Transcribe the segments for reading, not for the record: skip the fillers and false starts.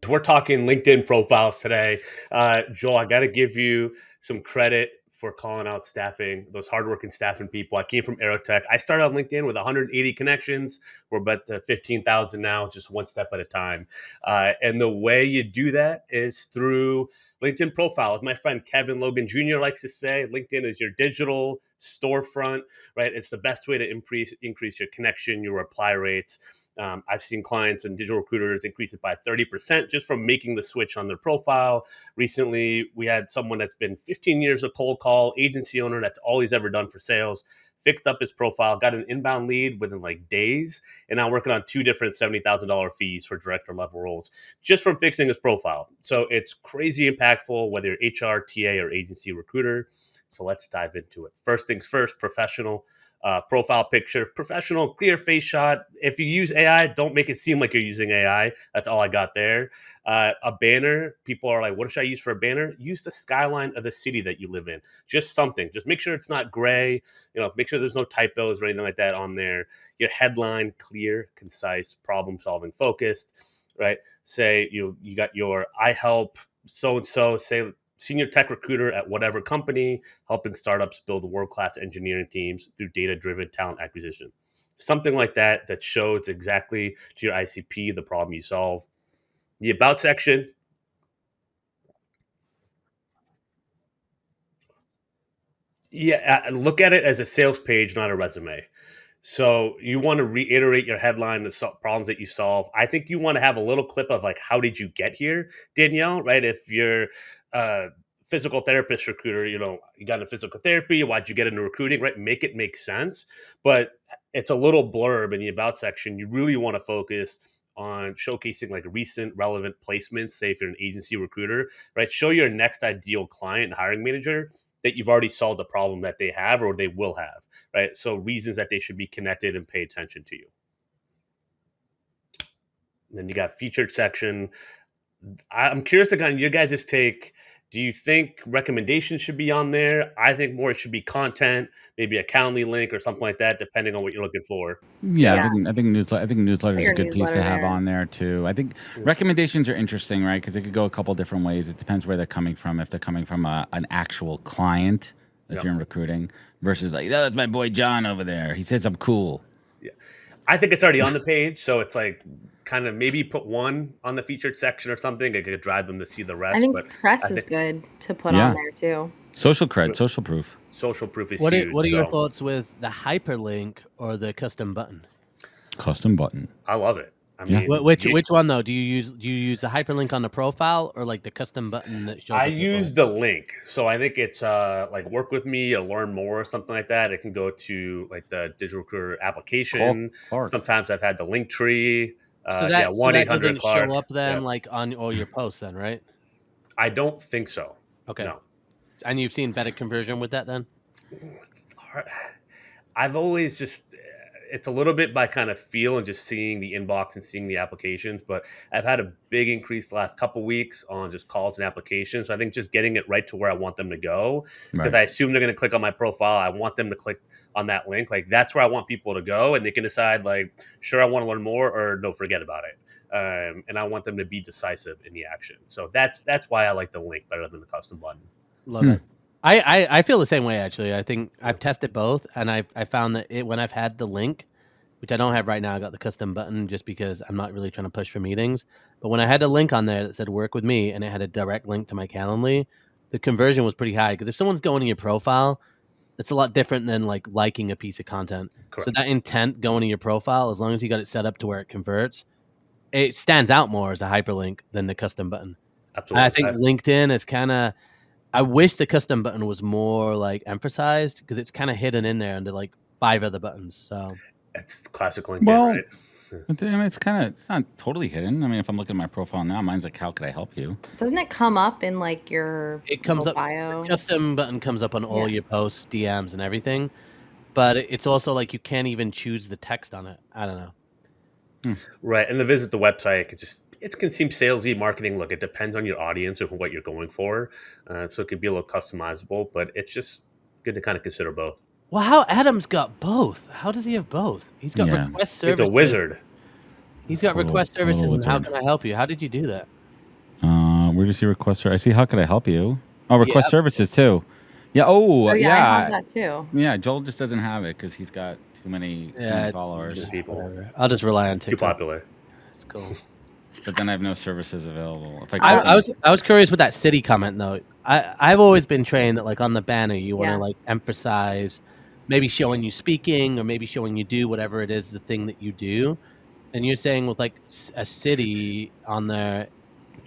We're talking LinkedIn profiles today. Joel, I got to give you some credit for calling out staffing, those hardworking staffing people. I came from Aerotech. I started on LinkedIn with 180 connections. We're about to 15,000 now, just one step at a time. And the way you do that is through LinkedIn profile. As my friend Kevin Logan Jr. likes to say, LinkedIn is your digital storefront, right? It's the best way to increase your connection, your reply rates. I've seen clients and digital recruiters increase it by 30% just from making the switch on their profile. Recently, we had someone that's been 15 years of cold call, agency owner, that's all he's ever done for sales, fixed up his profile, got an inbound lead within like days, and now working on two different $70,000 fees for director level roles just from fixing his profile. So it's crazy impactful, whether you're HR, TA, or agency recruiter. So let's dive into it. First things first, professional. Profile picture, professional, clear face shot. If you use AI, don't make it seem like you're using AI. That's all I got there. A banner, people are like, what should I use for a banner? Use the skyline of the city that you live in. Just something. Just make sure it's not gray. Make sure there's no typos or anything like that on there. Your headline, clear, concise, problem solving, focused, right? Say you got your I help so and so, say senior tech recruiter at whatever company, helping startups build world-class engineering teams through data-driven talent acquisition. Something like that shows exactly to your ICP the problem you solve. The about section, yeah, look at it as a sales page, not a resume. So you want to reiterate your headline, the problems that you solve. I think you want to have a little clip of like, how did you get here, Danielle? Right? If you're a physical therapist recruiter, you got into physical therapy. Why'd you get into recruiting? Right? Make it make sense. But it's a little blurb in the about section. You really want to focus on showcasing like recent relevant placements. Say if you're an agency recruiter, right? Show your next ideal client and hiring manager that you've already solved the problem that they have or they will have, right? So reasons that they should be connected and pay attention to you. And then you got featured section. I'm curious again, your guys' take. Do you think recommendations should be on there? I think more it should be content, maybe a Calendly link or something like that, depending on what you're looking for. Yeah, Yeah. I think newsletter Put is your a good piece to newsletter have there. on there too. I think Yeah. recommendations are interesting, right? Because they could go a couple different ways. It depends where they're coming from. If they're coming from an actual client, if Yep. you're in recruiting, versus like, oh, that's my boy John over there. He says I'm cool. Yeah. I think it's already on the page, so it's like kind of maybe put one on the featured section or something. It could drive them to see the rest. I think But press I is think good to put Yeah. on there too. Social cred, social proof. social proof is What are, huge. what are your So thoughts with the hyperlink or the custom button? Custom button. I love it. I Yeah. mean, Which one though? Do you use the hyperlink on the profile or like the custom button that shows? I up your use profile? the link, so I think it's like work with me or learn more or something like that. It can go to like the digital recruiter application. Clark. Sometimes I've had the link tree. So Yeah, that 1-800 doesn't Clark. show up then Yep. like on all your posts then, right? I don't think so. Okay. No. And you've seen better conversion with that then? It's hard. I've always just it's a little bit by kind of feel and just seeing the inbox and seeing the applications, but I've had a big increase the last couple weeks on just calls and applications. So I think just getting it right to where I want them to go, because Right. I assume they're going to click on my profile. I want them to click on that link. Like that's where I want people to go, and they can decide like, sure, I want to learn more, or no, forget about it. And I want them to be decisive in the action. So that's why I like the link better than the custom button. Love it. I feel the same way actually. I think I've tested both, and I found that when I've had the link, which I don't have right now, I got the custom button just because I'm not really trying to push for meetings. But when I had a link on there that said "Work with me" and it had a direct link to my Calendly, the conversion was pretty high. Because if someone's going to your profile, it's a lot different than like liking a piece of content. Correct. So that intent going to your profile, as long as you got it set up to where it converts, it stands out more as a hyperlink than the custom button. Absolutely. And I think LinkedIn is kind of. I wish the custom button was more like emphasized because it's kind of hidden in there under like 5 other buttons. So it's classic LinkedIn, Well, right? I mean, it's not totally hidden. I mean, if I'm looking at my profile now, mine's like, how could I help you? Doesn't it come up in like your it comes up. bio? The custom button comes up on all Yeah. your posts, DMs, and everything. But it's also like you can't even choose the text on it. I don't know. Right. And to visit the website, it can seem salesy marketing. Look, it depends on your audience and what you're going for. So it can be a little customizable, but it's just good to kind of consider both. Well, how Adam's got both? How does he have both? He's got Yeah. request He's services. a wizard. He's got Total- request total services. And how wizard. can I help you? How did you do that? Where do you see request? I see. How could I help you? Oh, request Yep. services too. Yeah. Oh, Oh yeah, I have yeah. that too. Yeah. Joel just doesn't have it because he's got too many Yeah, followers. Too people. whatever. I'll just rely on Too TikTok. popular. It's cool. But then I have no services available. If I I, click I on was I was curious with that city comment though. I've always been trained that like on the banner you want to Yeah. like emphasize maybe showing you speaking or maybe showing you do whatever it is the thing that you do. And you're saying with like a city on there,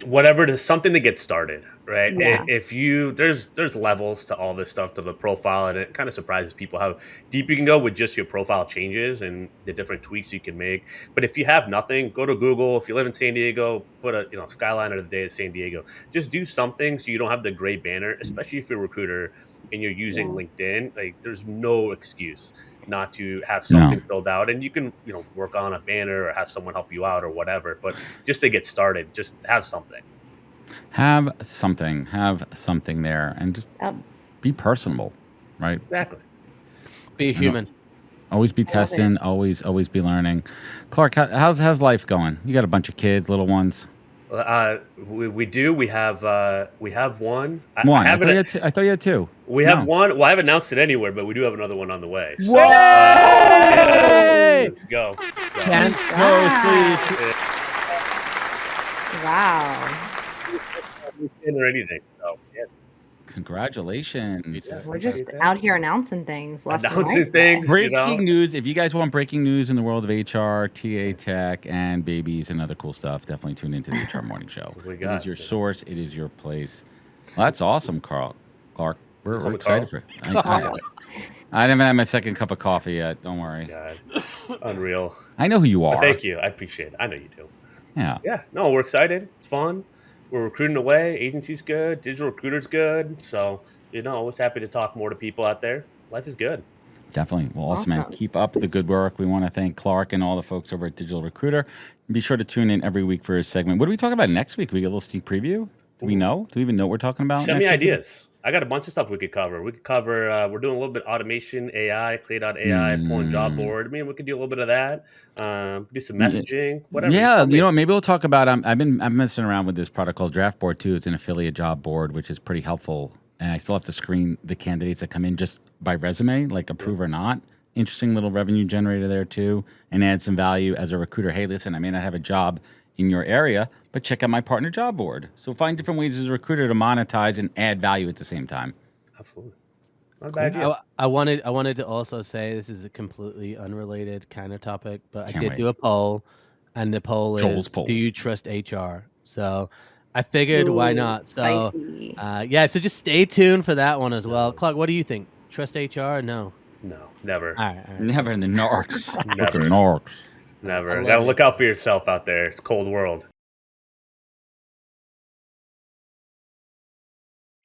Whatever it is, something to get started, right? Yeah. If you there's levels to all this stuff to the profile, and it kind of surprises people how deep you can go with just your profile changes and the different tweaks you can make. But if you have nothing, go to Google. If you live in San Diego, put a skyline of the day of San Diego. Just do something so you don't have the gray banner, especially if you're a recruiter and you're using Yeah. LinkedIn. Like there's no excuse not to have No. something filled out, and you can work on a banner or have someone help you out or whatever. But just to get started, just have something. have something there, and just Yep. be personable, right? Exactly. be human. Always be love it. testing. Always be learning. Clark, how's life going? You got a bunch of kids, little ones. We do. We have one. One. I haven't. thought you had two. We have No. one. Well, I haven't announced it anywhere, but we do have another one on the way. So, Yay! let's go. So, Can't Wow. go sleep. Wow. or anything. So yeah, Congratulations. We're just out here announcing things left and announcing right. things. Breaking news. If you guys want breaking news in the world of HR, TA tech, and babies and other cool stuff, definitely tune into the HR Morning Show. That's what we It got. is your source. It is your place. Well, that's awesome, Clark. We're Call me excited Carl. for it. I haven't had my second cup of coffee yet. Don't worry. God, unreal. I know who you are. But thank you. I appreciate it. I know you do. Yeah. Yeah. No, we're excited. It's fun. We're recruiting away. Agency's good. Digital recruiter's good. So always happy to talk more to people out there. Life is good. Definitely. Well, awesome, man. Awesome. Keep up the good work. We want to thank Clark and all the folks over at Digital Recruiter. Be sure to tune in every week for his segment. What do we talk about next week? We get a little sneak preview? Do we know? Do we even know what we're talking about? Send me next week? ideas. I got a bunch of stuff we could cover. We could cover, we're doing a little bit of automation, AI, Clay.ai, pulling job board. I mean, we could do a little bit of that. Do some messaging, whatever. Yeah, maybe we'll talk about. I'm messing around with this product called Draft Board too. It's an affiliate job board, which is pretty helpful. And I still have to screen the candidates that come in just by resume, like approve or not. Interesting little revenue generator there too, and add some value as a recruiter. Hey, listen, I may not have a job in your area, but check out my partner job board. So find different ways as a recruiter to monetize and add value at the same time. Absolutely. Not a bad idea. I wanted to also say this is a completely unrelated kind of topic, but Can't I did wait. do a poll, and the poll Joel's is: polls. do you trust HR? So I figured, why Ooh, not? So spicy. yeah, so just stay tuned for that one as well. Clark, what do you think? Trust HR or no? No, never. All right. Never in the narcs. Never. Fucking narcs. Never. I Gotta love look out for yourself out there. It's a cold world.